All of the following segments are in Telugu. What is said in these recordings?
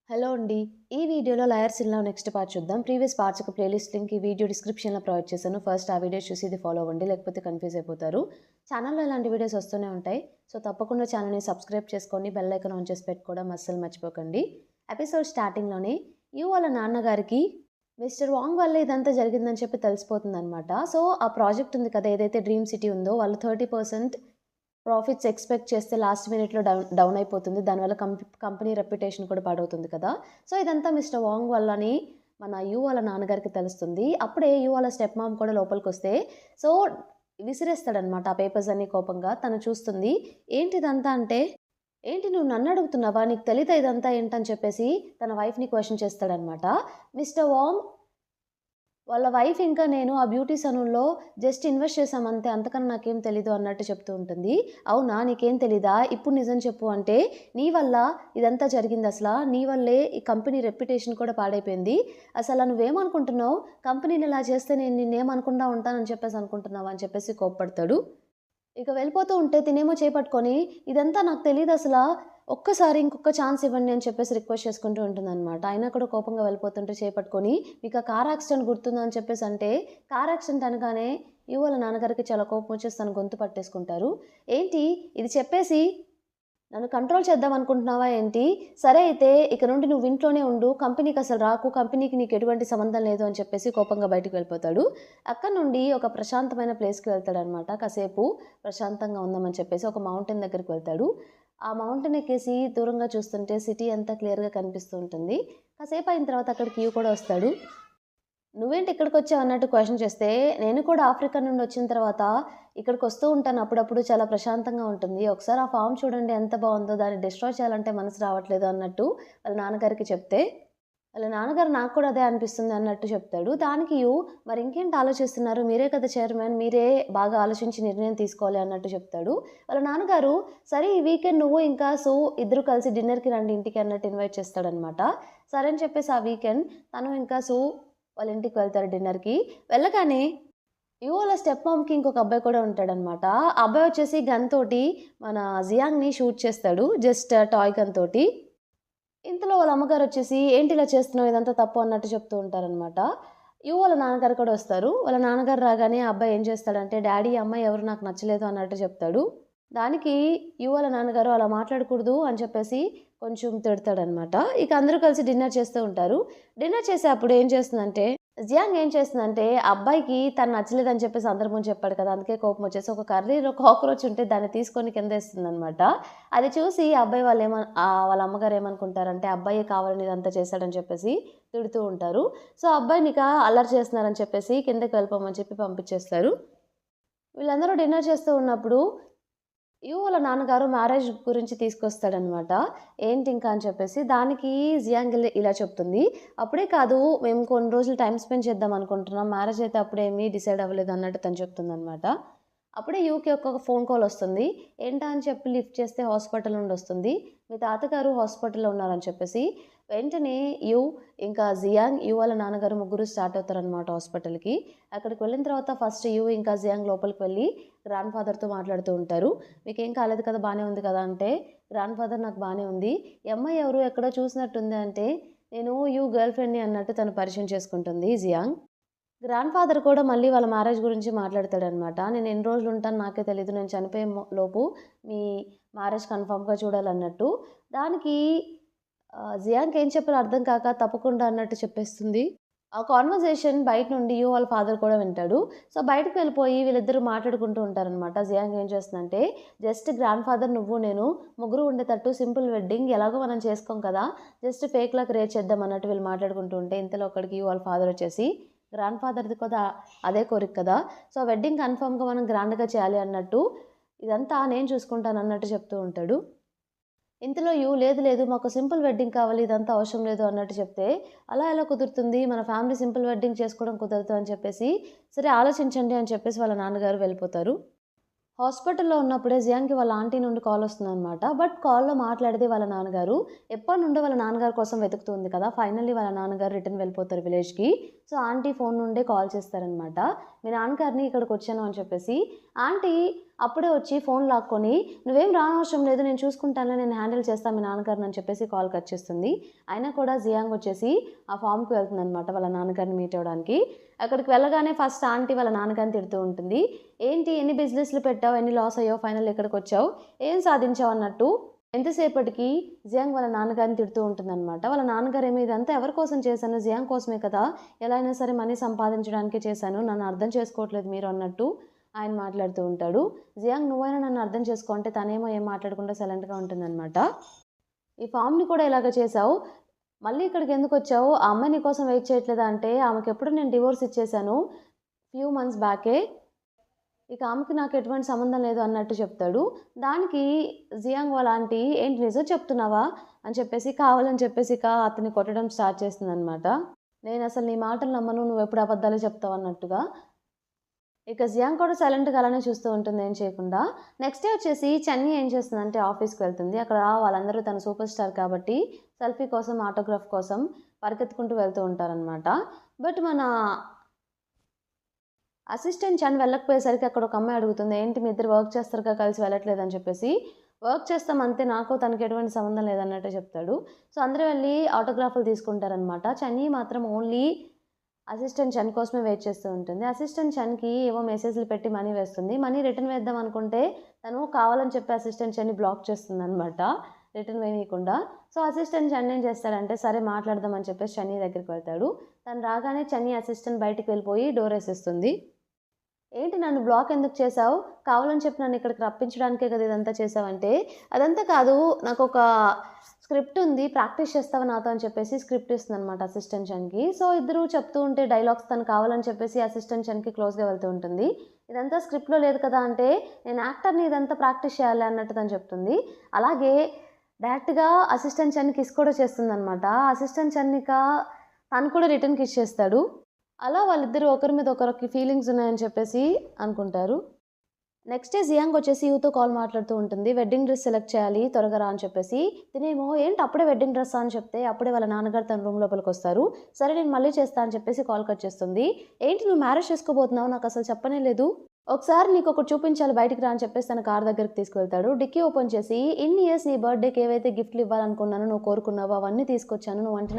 హలో అండి. ఈ వీడియోలో 'lawyers in love' next part చూద్దాం. ప్రీవియస్ పార్ట్స్ యొక్క ప్లేలిస్ట్ లింక్ ఈ వీడియో డిస్క్రిప్షన్‌లో ప్రొవైడ్ చేశాను. ఫస్ట్ ఆ వీడియోస్ చూసి ఇది ఫాలో అవ్వండి. లేకపోతే కన్‌ఫ్యూజ్ అయిపోతారు. ఛానల్‌లో ఇలాంటి వీడియోస్ వస్తూనే ఉంటాయి. సో, తప్పకుండా ఛానల్‌ని సబ్స్క్రైబ్ చేసుకోండి. బెల్ ఐకాన్ ఆన్ చేసి పెట్టుకోవడం అస్సలు మర్చిపోకండి. ఎపిసోడ్ స్టార్టింగ్‌లోనే వాళ్ళ నాన్నగారికి మిస్టర్ వాంగ్ వల్ల ఇదంతా జరిగిందని చెప్పి తెలిసిపోతుందనమాట. సో, ఆ ప్రాజెక్ట్ ఉంది కదా! ఏదైతే డ్రీమ్ సిటీ ఉందో వాళ్ళు 30% ప్రాఫిట్స్ ఎక్స్‌పెక్ట్ చేస్తే లాస్ట్ మినిట్‌లో డౌన్ అయిపోతుంది. దానివల్ల కంపెనీ రెప్యుటేషన్ కూడా పాడవుతుంది కదా! సో, ఇదంతా మిస్టర్ వాంగ్ వల్ల అని మన వాళ్ళ నాన్నగారికి తెలుస్తుంది. అప్పుడే వాళ్ళ స్టెప్ మామ్ కూడా లోపలికొస్తే సో, విసిరేస్తాడనమాట ఆ పేపర్స్ అన్నీ కోపంగా. తను చూస్తుంది. ఏంటిదంతా అంటే, "ఏంటి నువ్వు నన్నడుగుతున్నావా? నీకు తెలీదా ఇదంతా ఏంటని" చెప్పేసి తన వైఫ్‌ని క్వెషన్ చేస్తాడనమాట. మిస్టర్ వాంగ్ వాళ్ళ వైఫ్ ఇంకా నేను ఆ బ్యూటీ సలూన్‌లో జస్ట్ ఇన్వెస్ట్ చేశాం అంతే. అంతకన్నా నాకేం తెలీదు అన్నట్టు చెప్తూ ఉంటుంది. అవునా! నీకేం తెలీదా? ఇప్పుడు నిజం చెప్పు అంటే, నీ వల్ల ఇదంతా జరిగిందసల. నీ వల్లే ఈ కంపెనీ రెప్యుటేషన్ కూడా పాడైపోయింది. అసల నువ్వేమనుకుంటున్నావు? కంపెనీని ఇలా చేస్తే నేను నిన్నేమనకుండా ఉంటానని చెప్పేసి అనుకుంటున్నావా? అని చెప్పేసి కోప్పడతాడు. ఇక వెళ్ళిపోతూ ఉంటే తినేమో చేపట్టుకొని, ఇదంతా నాకు తెలీదసలా. ఒక్కసారి ఇంకొక ఛాన్స్ ఇవ్వండి అని చెప్పేసి రిక్వెస్ట్ చేసుకుంటూ ఉంటుందనమాట. అయినా కూడా కోపంగా వెళ్ళిపోతుంటే చేపట్టుకొని, మీకు ఆ కార్ యాక్సిడెంట్ గుర్తుందా అని చెప్పేసి అంటే, కార్ యాక్సిడెంట్ అనగానే వాళ్ళ నాన్నగారికి చాలా కోపం వచ్చేసి తన గొంతు పట్టేసుకుంటారు. ఏంటి ఇది చెప్పేసి నన్ను కంట్రోల్ చేద్దాం అనుకుంటున్నావా ఏంటి? సరే అయితే ఇక నుండి నువ్వు ఇంట్లోనే ఉండు. కంపెనీకి అసలు రాకు. కంపెనీకి నీకు ఎటువంటి సంబంధం లేదు అని చెప్పేసి కోపంగా బయటికి వెళ్ళిపోతాడు. అక్కడి నుండి ఒక ప్రశాంతమైన ప్లేస్‌కి వెళ్తాడనమాట. కాసేపు ప్రశాంతంగా ఉందామని చెప్పేసి ఒక మౌంటైన్ దగ్గరికి వెళ్తాడు. ఆ మౌంటైన్ ఎక్కేసి దూరంగా చూస్తుంటే సిటీ అంతా క్లియర్‌గా కనిపిస్తూ ఉంటుంది. కాసేపు అయిన తర్వాత అక్కడికి కూడా వస్తాడు. నువ్వేంటి ఇక్కడికొచ్చావు అన్నట్టు క్వెషన్ చేస్తే, నేను కూడా ఆఫ్రికా నుండి వచ్చిన తర్వాత ఇక్కడికొస్తూ ఉంటాను అప్పుడప్పుడు చాలా ప్రశాంతంగా ఉంటుంది. ఒకసారి ఆ ఫార్మ్ చూడండి ఎంత బావుందో, దాన్ని డిస్ట్రాయ్ చేయాలంటే మనసు రావట్లేదు అన్నట్టు వాళ్ళ నాన్నగారికి చెప్తే, వాళ్ళ నాన్నగారు నాకు కూడా అదే అనిపిస్తుంది అన్నట్టు చెప్తాడు. దానికి మరి ఇంకేంటి ఆలోచిస్తున్నారు? మీరే కదా చైర్మన్, మీరే బాగా ఆలోచించి నిర్ణయం తీసుకోవాలి అన్నట్టు చెప్తాడు. వాళ్ళ నాన్నగారు సరే ఈ వీకెండ్ నువ్వు ఇంకా ఇద్దరు కలిసి డిన్నర్‌కి రండి ఇంటికి అన్నట్టు ఇన్వైట్ చేస్తాడనమాట. సరే అని చెప్పేసి ఆ వీకెండ్ తను ఇంకా వాళ్ళ ఇంటికి వెళ్తారు డిన్నర్‌కి. వెళ్ళగానే వాళ్ళ స్టెప్ మామ్‌కి ఇంకొక అబ్బాయి కూడా ఉంటాడనమాట. ఆ అబ్బాయి వచ్చేసి గన్ తోటి మన జియాంగ్‌ని షూట్ చేస్తాడు. జస్ట్ టాయ్ గన్ తోటి. ఇంతలో వాళ్ళ అమ్మగారొచ్చేసి, "ఏంటి ఇలా చేస్తున్నావు? ఇదంతా తప్పు" అన్నట్టు చెప్తూ ఉంటారనమాట. వాళ్ళ నాన్నగారు కూడా వస్తారు. వాళ్ళ నాన్నగారు రాగానే ఆ అబ్బాయి ఏం చేస్తాడంటే, "డాడీ ఈ అమ్మాయి ఎవరు నాకు నచ్చలేదు" అన్నట్టు చెప్తాడు. దానికి వాళ్ళ నాన్నగారు అలా మాట్లాడకూడదు అని చెప్పేసి కొంచెం తిడతాడనమాట. ఇక అందరూ కలిసి డిన్నర్ చేస్తూ ఉంటారు. డిన్నర్ చేసేప్పుడు ఏం చేస్తుందంటే, జియాంగ్ ఏం చేస్తుందంటే, అబ్బాయికి తను నచ్చలేదని చెప్పేసి అందరి ముందు చెప్పాడు కదా! అందుకే కోపం వచ్చేసి ఒక కర్రీలో కాక్రోచ్ ఉంటే దాన్ని తీసుకొని కిందేస్తుందనమాట. అది చూసి ఆ అబ్బాయి వాళ్ళ అమ్మగారు ఏమనుకుంటారంటే, అబ్బాయే కావాలని ఇదంతా చేశాడని చెప్పేసి తిడుతూ ఉంటారు. సో, అబ్బాయినిక అల్లరి చేస్తున్నారని చెప్పేసి కిందకి వెళ్ళిపోమని చెప్పి పంపించేస్తారు. వీళ్ళందరూ డిన్నర్ చేస్తూ ఉన్నప్పుడు వాళ్ళ నాన్నగారు మ్యారేజ్ గురించి తీసుకొస్తాడనమాట. ఏంటి ఇంకా అని చెప్పేసి దానికి జియాంగ్ ఇలా చెప్తుంది. "అప్పుడే కాదు మేము కొన్ని రోజులు టైమ్ స్పెండ్ చేద్దాం అనుకుంటున్నాం. మ్యారేజ్ అయితే అప్పుడేమీ డిసైడ్ అవ్వలేదు" అన్నట్టు తను చెప్తుందనమాట. అప్పుడే యూకి ఒక ఫోన్ కాల్ వస్తుంది. ఏంటా అని చెప్పి లిఫ్ట్ చేస్తే హాస్పిటల్ నుండి వస్తుంది. "మీ తాతగారు హాస్పిటల్‌లో ఉన్నారని" చెప్పేసి. వెంటనే ఇంకా జియాంగ్, వాళ్ళ నాన్నగారు ముగ్గురు స్టార్ట్ అవుతారనమాట హాస్పిటల్‌కి. అక్కడికి వెళ్ళిన తర్వాత ఫస్ట్ ఇంకా జియాంగ్ లోపలికి వెళ్ళి గ్రాండ్ ఫాదర్‌తో మాట్లాడుతూ ఉంటారు. "మీకేం కాలేదు కదా! బానే ఉంది కదా!" అంటే, గ్రాండ్ ఫాదర్ "నాకు బానే ఉంది. ఈ అమ్మాయి ఎవరు ఎక్కడో చూసినట్టుంది" అంటే, "నేను గర్ల్ ఫ్రెండ్‌ని" అన్నట్టు తను పరిచయం చేసుకుంటుంది జియాంగ్. గ్రాండ్ ఫాదర్ కూడా మళ్ళీ వాళ్ళ మ్యారేజ్ గురించి మాట్లాడతాడనమాట. "నేను ఎన్ని రోజులు ఉంటానో నాకే తెలీదు. నేను చనిపోయే లోపు మీ మ్యారేజ్ కన్ఫర్మ్‌గా చూడాలన్నట్టు." దానికి జియాంగ్‌కి ఏం చెప్పాలో అర్థం కాక తప్పకుండా అన్నట్టు చెప్పేస్తుంది. ఆ కాన్వర్జేషన్ బయట నుండి వాళ్ళ ఫాదర్ కూడా వింటాడు. సో, బయటకి వెళ్ళిపోయి వీళ్ళిద్దరూ మాట్లాడుకుంటూ ఉంటారనమాట. జియాంగ్ ఏం చేస్తుందంటే, జస్ట్ గ్రాండ్ ఫాదర్ నువ్వు నేను ముగ్గురు ఉండేటట్టు సింపుల్ వెడ్డింగ్ ఎలాగో మనం చేసుకోం కదా! జస్ట్ ఫేక్‌లా క్రియేట్ చేద్దాం అన్నట్టు వీళ్ళు మాట్లాడుకుంటూ ఉంటే, ఇంతలో అక్కడికి వాళ్ళ ఫాదర్ వచ్చేసి, గ్రాండ్ ఫాదర్‌ది కూడా అదే కోరిక కదా! సో, వెడ్డింగ్ కన్ఫర్మ్‌గా మనం గ్రాండ్‌గా చేయాలి అన్నట్టు, ఇదంతా నేను చూసుకుంటాను అన్నట్టు చెప్తూ ఉంటాడు. ఇంతలో లేదు లేదు మాకు సింపుల్ వెడ్డింగ్ కావాలి ఇదంతా అవసరం లేదు అన్నట్టు చెప్తే, అలా ఎలా కుదురుతుంది? మన ఫ్యామిలీ సింపుల్ వెడ్డింగ్ చేసుకోవడం కుదరదు అని చెప్పేసి, సరే ఆలోచించండి అని చెప్పేసి వాళ్ళ నాన్నగారు వెళ్ళిపోతారు. హాస్పిటల్‌లో ఉన్నప్పుడే జియాంగ్‌కి వాళ్ళ ఆంటీ నుండి కాల్ వస్తుందనమాట. బట్ కాల్‌లో మాట్లాడేది వాళ్ళ నాన్నగారు. ఎప్పటినుండో వాళ్ళ నాన్నగారి కోసం వెతుకుతూ ఉంది కదా! ఫైనల్లీ వాళ్ళ నాన్నగారు రిటర్న్ వెళ్ళిపోతారు విలేజ్‌కి. సో, ఆంటీ ఫోన్ నుండే కాల్ చేస్తారనమాట. మీ నాన్నగారిని ఇక్కడికొచ్చాను అని చెప్పేసి. ఆంటీ అప్పుడే వచ్చి ఫోన్ లాక్కొని నువ్వేం రానవసరం లేదు, నేను చూసుకుంటానులే, నేను హ్యాండిల్ చేస్తాను మీ నాన్నగారిని అని చెప్పేసి కాల్ కట్ చేస్తుంది. అయినా కూడా జియాంగ్ వచ్చేసి ఆ ఫామ్కి వెళ్తుంది అనమాట వాళ్ళ నాన్నగారిని మీట్ అవ్వడానికి. అక్కడికి వెళ్ళగానే ఫస్ట్ ఆంటీ వాళ్ళ నాన్నగారిని తిడుతూ ఉంటుంది. ఏంటి ఎన్ని బిజినెస్లు పెట్టావు, ఎన్ని లాస్ అయ్యావు, ఫైనల్ ఇక్కడికి వచ్చావు, ఏం సాధించావు అన్నట్టు ఎంతసేపటికి జియాంగ్ వాళ్ళ నాన్నగారిని తిడుతూ ఉంటుందన్నమాట. వాళ్ళ నాన్నగారు ఏమి ఇదంతా ఎవరి కోసం చేశాను, జియాంగ్ కోసమే కదా, ఎలా అయినా సరే మనీ సంపాదించడానికే చేశాను, నన్ను అర్థం చేసుకోవట్లేదు మీరు అన్నట్టు ఆయన మాట్లాడుతూ ఉంటాడు. జియాంగ్ నువ్వైనా నన్ను అర్థం చేసుకో అంటే తనేమో ఏం మాట్లాడకుండా సైలెంట్గా ఉంటుందన్నమాట. ఈ ఫామ్ని కూడా ఇలాగ చేసావు, మళ్ళీ ఇక్కడికి ఎందుకు వచ్చావు, ఆ అమ్మాయి నీ కోసం వెయిట్ చేయట్లేదా అంటే ఆమెకి ఎప్పుడు నేను డివోర్స్ ఇచ్చేసాను ఫ్యూ మంత్స్ బ్యాకే, ఇక ఆమెకి నాకు ఎటువంటి సంబంధం లేదు అన్నట్టు చెప్తాడు. దానికి జియాంగ్ వాళ్ళ ఆంటీ ఏంటి నిజం చెప్తున్నావా అని చెప్పేసి కావాలని చెప్పేసి ఇక అతన్ని కొట్టడం స్టార్ట్ చేస్తుంది అనమాట. నేను అసలు నీ మాటలు నమ్మను, నువ్వు ఎప్పుడు అబద్ధాలు చెప్తావు అన్నట్టుగా. ఇక జియాంగ్ కూడా సైలెంట్గా అలానే చూస్తూ ఉంటుంది ఏం చేయకుండా. నెక్స్ట్ డే వచ్చేసి చన్నీ ఏం చేస్తుందంటే ఆఫీస్కి వెళ్తుంది. అక్కడ వాళ్ళందరూ తన సూపర్ స్టార్ కాబట్టి సెల్ఫీ కోసం ఆటోగ్రాఫ్ కోసం పరిగెత్తుకుంటూ వెళ్తూ ఉంటారనమాట. బట్ మన అసిస్టెంట్ చన్ వెళ్ళకపోయేసరికి అక్కడ ఒక అమ్మాయి అడుగుతుంది, ఏంటి మీ ఇద్దరు వర్క్ చేస్తారుగా కలిసి వెళ్ళట్లేదని చెప్పేసి. వర్క్ చేస్తాం అంతే, నాకు తనకి ఎటువంటి సంబంధం లేదన్నట్టు చెప్తాడు. సో అందరూ వెళ్ళి ఆటోగ్రాఫ్లు తీసుకుంటారనమాట. చన్నీ మాత్రం ఓన్లీ అసిస్టెంట్ చన్ కోసమే వెయిట్ చేస్తూ ఉంటుంది. అసిస్టెంట్ చన్కి ఏవో మెసేజ్లు పెట్టి మనీ వేస్తుంది. మనీ రిటర్న్ వేద్దాం అనుకుంటే తను కావాలని చెప్పి అసిస్టెంట్ చన్ని బ్లాక్ చేస్తుంది అనమాట, రిటర్న్ వేయకుండా. సో అసిస్టెంట్ చన్ని ఏం చేస్తాడంటే సరే మాట్లాడదామని చెప్పేసి చన్నీ దగ్గరికి వెళ్తాడు. తను రాగానే చన్నీ అసిస్టెంట్ బయటికి వెళ్ళిపోయి డోర్ వేసేస్తుంది. ఏంటి నన్ను బ్లాక్ ఎందుకు చేసావు, కావాలని చెప్పి నన్ను ఇక్కడికి రప్పించడానికే కదా ఇదంతా చేసావంటే, అదంతా కాదు నాకు ఒక స్క్రిప్ట్ ఉంది ప్రాక్టీస్ చేస్తావా నాతో అని చెప్పేసి స్క్రిప్ట్ ఇస్తుంది అనమాట అసిస్టెంట్ చన్కి. సో ఇద్దరు చెప్తూ ఉంటే డైలాగ్స్ తను కావాలని చెప్పేసి అసిస్టెంట్ చన్కి క్లోజ్గా వెళ్తూ ఉంటుంది. ఇదంతా స్క్రిప్ట్లో లేదు కదా అంటే నేను యాక్టర్ని ఇదంతా ప్రాక్టీస్ చేయాలి అన్నట్టు తను చెప్తుంది. అలాగే డైరెక్ట్గా అసిస్టెంట్ చన్ని కిస్ కూడా చేస్తుంది అనమాట. అసిస్టెంట్ చన్నిక తను కూడా రిటర్న్ కిస్ చేస్తాడు. అలా వాళ్ళిద్దరూ ఒకరి మీద ఒకరికి ఫీలింగ్స్ ఉన్నాయని చెప్పేసి అనుకుంటారు. నెక్స్ట్ డే జియాంగ్ వచ్చేసి యూతో కాల్ మాట్లాడుతూ ఉంటుంది. వెడ్డింగ్ డ్రెస్ సెలెక్ట్ చేయాలి త్వరగా రా అని చెప్పేసి. తినేమో ఏంటి అప్పుడే వెడ్డింగ్ డ్రెస్ అని చెప్తే అప్పుడే వాళ్ళ నాన్నగారు తన రూమ్ లోపలికి వస్తారు. సరే నేను మళ్ళీ చేస్తా అని చెప్పేసి కాల్ కట్ చేస్తుంది. ఏంటి నువ్వు మ్యారేజ్ చేసుకోబోతున్నావు, నాకు అసలు చెప్పనే లేదు, ఒకసారి నీకు ఒకటి చూపించాలి బయటికి రా అని చెప్పేసి తన కార్ దగ్గరికి తీసుకువెళ్తాడు. డిక్కీ ఓపెన్ చేసి ఇన్ని ఇయర్స్ నీ బర్త్డేకి ఏవైతే గిఫ్ట్లు ఇవ్వాలనుకున్నానో నువ్వు కోరుకున్నావో అవన్నీ తీసుకొచ్చాను, నువ్వంటే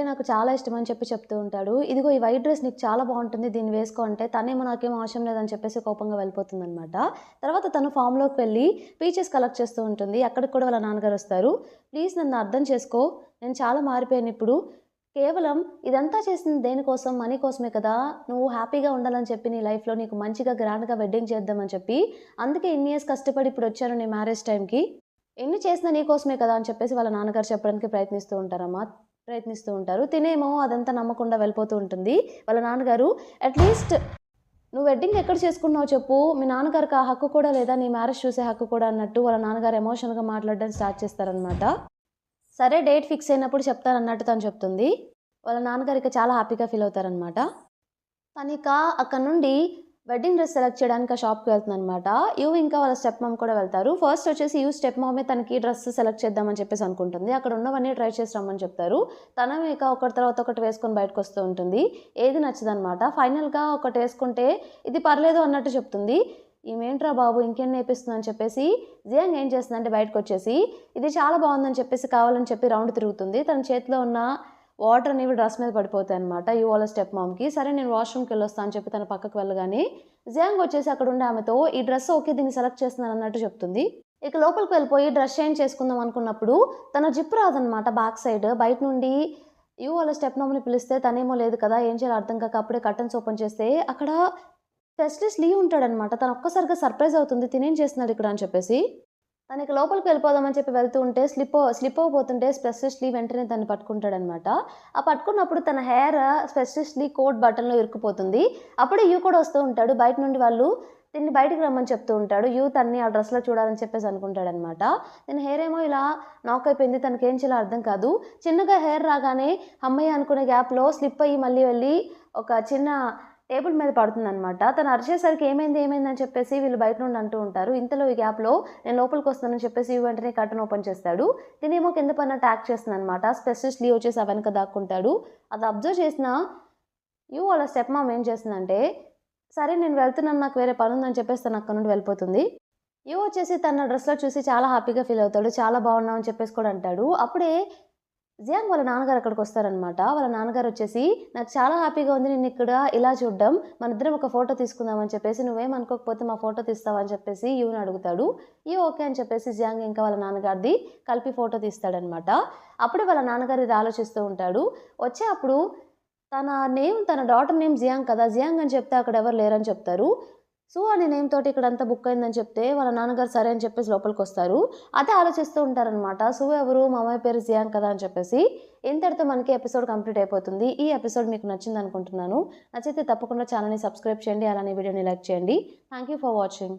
నాకు చాలా ఇష్టం అని చెప్పి చెప్తూ ఉంటాడు. ఇదిగో ఈ వైట్ డ్రెస్ నీకు చాలా బాగుంటుంది, దీన్ని వేసుకో అంటే తనేమో నాకేం అవసరం లేదని చెప్పేసి కోపంగా వెళ్ళిపోతుందనమాట. తర్వాత తను ఫామ్లోకి వెళ్ళి పీచెస్ కలెక్ట్ చేస్తూ ఉంటుంది. అక్కడికి కూడా వాళ్ళ నాన్నగారు వస్తారు. ప్లీజ్ నన్ను అర్థం చేసుకో, నేను చాలా మారిపోయాను ఇప్పుడు, కేవలం ఇదంతా చేసింది దేనికోసం, మనీ కోసమే కదా, నువ్వు హ్యాపీగా ఉండాలని చెప్పి నీ లైఫ్లో నీకు మంచిగా గ్రాండ్గా వెడ్డింగ్ చేద్దామని చెప్పి అందుకే ఇన్ని ఇయర్స్ కష్టపడి ఇప్పుడు వచ్చాను నీ మ్యారేజ్ టైంకి, ఎన్ని చేసినా నీ కోసమే కదా అని చెప్పేసి వాళ్ళ నాన్నగారు చెప్పడానికి ప్రయత్నిస్తూ ఉంటారు. తినేమో అదంతా నమ్మకుండా వెళ్ళిపోతూ ఉంటుంది. వాళ్ళ నాన్నగారు అట్లీస్ట్ నువ్వు వెడ్డింగ్ ఎక్కడ చేసుకున్నావు చెప్పు, మీ నాన్నగారికి ఆ హక్కు కూడా లేదా, నీ మ్యారేజ్ చూసే హక్కు కూడా అన్నట్టు వాళ్ళ నాన్నగారు ఎమోషనల్గా మాట్లాడడం స్టార్ట్ చేస్తారనమాట. సరే డేట్ ఫిక్స్ అయినప్పుడు చెప్తారన్నట్టు తను చెప్తుంది. వాళ్ళ నాన్నగారికి చాలా హ్యాపీగా ఫీల్ అవుతారనమాట. తనిక అక్కడ నుండి వెడ్డింగ్ డ్రెస్ సెలెక్ట్ చేయడానికి ఆ షాప్కి వెళ్తుంది అనమాట. యూ ఇంకా వాళ్ళ స్టెప్ మామ్ కూడా వెళ్తారు. ఫస్ట్ వచ్చేసి యూ స్టెప్ మామే తనకి డ్రెస్ సెలెక్ట్ చేద్దామని చెప్పేసి అనుకుంటుంది. అక్కడ ఉన్నవన్నీ ట్రై చేసి రమ్మని చెప్తారు. తన ఇక ఒకటి తర్వాత ఒకటి వేసుకొని బయటకు వస్తూ ఉంటుంది. ఏది నచ్చదనమాట. ఫైనల్గా ఒకటి వేసుకుంటే ఇది పర్లేదు అన్నట్టు చెప్తుంది. ఈమెంట్రా బాబు ఇంకేం నేర్పిస్తుందని చెప్పేసి జియాంగ్ ఏం చేస్తుందంటే బయటకు వచ్చేసి ఇది చాలా బాగుందని చెప్పేసి కావాలని చెప్పి రౌండ్ తిరుగుతుంది. తన చేతిలో ఉన్న వాటర్ అనేవి డ్రెస్ మీద పడిపోతాయి అనమాట యూ వాళ్ళ స్టెప్ మామ్కి. సరే నేను వాష్రూమ్కి వెళ్ళొస్తాను అని చెప్పి తన పక్కకు వెళ్ళగానే జియాంగ్ వచ్చేసి అక్కడ ఉండే ఆమెతో ఈ డ్రెస్ ఓకే దీన్ని సెలెక్ట్ చేస్తున్నాను అన్నట్టు చెప్తుంది. ఇక లోపలికి వెళ్ళిపోయి డ్రెస్ చేంజ్ చేసుకుందాం అనుకున్నప్పుడు తన జిప్ రాదనమాట బ్యాక్ సైడ్. బయట నుండి యూ వాళ్ళ స్టెప్ మామ్ని పిలిస్తే తనేమో లేదు కదా, ఏం చేయాలో అర్థం కాక అప్పుడే కర్టన్స్ ఓపెన్ చేస్తే అక్కడ స్పెషలిస్ట్ లీ ఉంటాడనమాట. తను ఒక్కసారిగా సర్ప్రైజ్ అవుతుంది, తినేం చేస్తున్నాడు ఇక్కడ అని చెప్పేసి. తనకి లోపలికి వెళ్ళిపోదామని చెప్పి వెళ్తూ ఉంటే స్లిప్ అవ్వబోతుంటే స్పెషలిస్ట్లీ వెంటనే తను పట్టుకుంటాడనమాట. ఆ పట్టుకున్నప్పుడు తన హెయిర్ స్పెషలిస్ట్లీ కోట్ బటన్లో ఇరుక్కుపోతుంది. అప్పుడే యూ కూడా వస్తూ ఉంటాడు. బయట నుండి వాళ్ళు దీన్ని బయటికి రమ్మని చెప్తూ ఉంటాడు. యూ తన్ని ఆ డ్రెస్లో చూడాలని చెప్పేసి అనుకుంటాడనమాట. తన హెయిర్ ఏమో ఇలా నాక్ అయిపోయింది, తనకేం చేయాలో అర్థం కాదు. చిన్నగా హెయిర్ రాగానే అమ్మాయి అనుకునే గ్యాప్లో స్లిప్ అయ్యి మళ్ళీ వెళ్ళి ఒక చిన్న టేబుల్ మీద పడుతుందనమాట. తను అరిచేసరికి ఏమైంది అని చెప్పేసి వీళ్ళు బయట నుండి అంటూ ఉంటారు. ఇంతలో ఈ గ్యాప్లో నేను లోపలికి వస్తానని చెప్పేసి వెంటనే కర్టన్ ఓపెన్ చేస్తాడు. తినేమో కింద పైన ట్యాక్ చేస్తుంది అనమాట. స్పెషలిస్ట్ లీ వచ్చేసి వెనక దాక్కుంటాడు. అది అబ్జర్వ్ చేసిన యూ వాళ్ళ స్టెప్ మామ్ ఏం చేస్తుందంటే సరే నేను వెళ్తున్నాను, నాకు వేరే పని ఉందని చెప్పేసి తను అక్కడి నుండి వెళ్ళిపోతుంది. యూ వచ్చేసి తన డ్రెస్‌లో చూసి చాలా హ్యాపీగా ఫీల్ అవుతాడు. చాలా బాగున్నావు అని చెప్పేసి కూడా అంటాడు. అప్పుడే జియాంగ్ వాళ్ళ నాన్నగారు అక్కడికొస్తారనమాట. వాళ్ళ నాన్నగారు వచ్చేసి, "నాకు చాలా హ్యాపీగా ఉంది నిన్నిక్కడ ఇలా చూడ్డం. మనిద్దరం ఒక ఫోటో తీసుకుందాం" అని చెప్పేసి, "నువ్వేమనుకోకపోతే మా ఫోటో తీస్తావా?" అని చెప్పేసి యూని అడుగుతాడు. యూ ఓకే అని చెప్పేసి జియాంగ్ ఇంకా వాళ్ళ నాన్నగారిది కలిపి ఫోటో తీస్తాడనమాట. అప్పుడే వాళ్ళ నాన్నగారు ఇది ఆలోచిస్తూ ఉంటాడు. అప్పుడు తన డాటర్ నేమ్ జియాంగ్ కదా! జియాంగ్ అని చెప్తే అక్కడ ఎవరు లేరని చెప్తారు. సు అనే నేమ్ తోటి ఇక్కడంతా బుక్ అయిందని చెప్తే వాళ్ళ నాన్నగారు సరే అని చెప్పేసి లోపలికొస్తారు. అదే ఆలోచిస్తూ ఉంటారనమాట. సు ఎవరు? మా అమ్మాయి పేరు జియాంగ్ కదా అని చెప్పేసి. ఇంతటితో మనకి ఎపిసోడ్ కంప్లీట్ అయిపోతుంది. ఈ ఎపిసోడ్ మీకు నచ్చిందనుకుంటున్నాను. నచ్చితే తప్పకుండా ఛానల్‌ని సబ్స్క్రైబ్ చేయండి. అలానే వీడియోని లైక్ చేయండి. Thank you for watching.